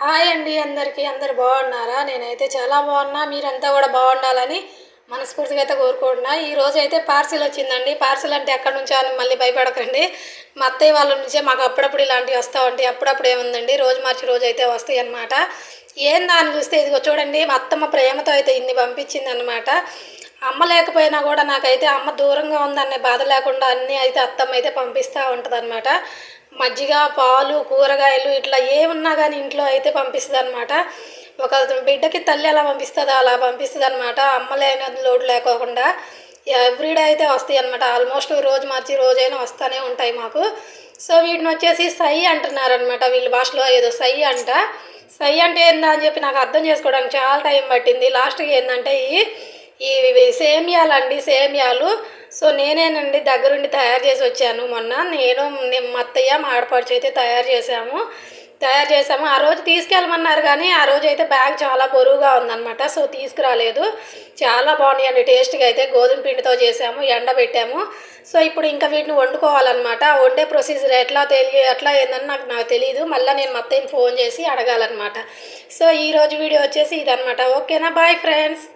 Hi అండి అందరికీ. అందరు బాగున్నారా? నేనైతే చాలా బాగున్నా. మీరంతా కూడా బాగుండాలని మనస్ఫూర్తిగా అయితే కోరుకుంటున్నా. ఈరోజు అయితే పార్సిల్ వచ్చిందండి. పార్సిల్ అంటే ఎక్కడి నుంచో అని మళ్ళీ భయపడకండి. మా అత్తయ్య వాళ్ళ నుంచే మాకు అప్పుడప్పుడు ఇలాంటివి వస్తూ ఉంటాయి. అప్పుడప్పుడు ఏముందండి, రోజు మార్చి రోజు అయితే వస్తాయి అన్నమాట. ఏందా అని చూస్తే ఇదిగో చూడండి, మా అత్తమ్మ ప్రేమతో అయితే ఇన్ని పంపించింది అనమాట. అమ్మ లేకపోయినా కూడా నాకైతే అమ్మ దూరంగా ఉందనే బాధ లేకుండా అన్నీ అయితే అత్తమ్మ అయితే పంపిస్తూ ఉంటుంది. మజ్జిగ, పాలు, కూరగాయలు ఇట్లా ఏమున్నా కానీ ఇంట్లో అయితే పంపిస్తుందనమాట. ఒక బిడ్డకి తల్లి ఎలా పంపిస్తుందో అలా పంపిస్తుందనమాట. అమ్మ లేని లోటు లేకోకుండా ఎవ్రీడే అయితే వస్తాయి అనమాట. ఆల్మోస్ట్ రోజు మార్చి రోజైనా వస్తూనే ఉంటాయి మాకు. సో వీటిని వచ్చేసి సై అంటున్నారనమాట. వీళ్ళ భాషలో ఏదో సై అంట. సై అంటే ఏందా అని చెప్పి నాకు అర్థం చేసుకోవడానికి చాలా టైం పట్టింది. లాస్ట్కి ఏంటంటే ఇవి సేమియాలండి, సేమియాలు. సో నేనేనండి దగ్గరుండి తయారు చేసి వచ్చాను మొన్న. మా అత్తయ్య, మా ఆడపడుచు అయితే తయారు చేసాము. ఆ రోజు తీసుకెళ్ళమన్నారు కానీ ఆ రోజు అయితే బ్యాగ్ చాలా బరువుగా ఉందన్నమాట. సో తీసుకురాలేదు. చాలా బాగున్నాయండి టేస్ట్గా. అయితే గోధుమ పిండితో చేసాము, ఎండబెట్టాము. సో ఇప్పుడు ఇంకా వీటిని వండుకోవాలన్నమాట. వండే ప్రొసీజర్ ఎట్లా ఏందని నాకు తెలియదు. మళ్ళీ నేను మా అత్తయ్యని ఫోన్ చేసి అడగాలన్నమాట. సో ఈరోజు వీడియో వచ్చేసి ఇదనమాట. ఓకేనా? Bye friends.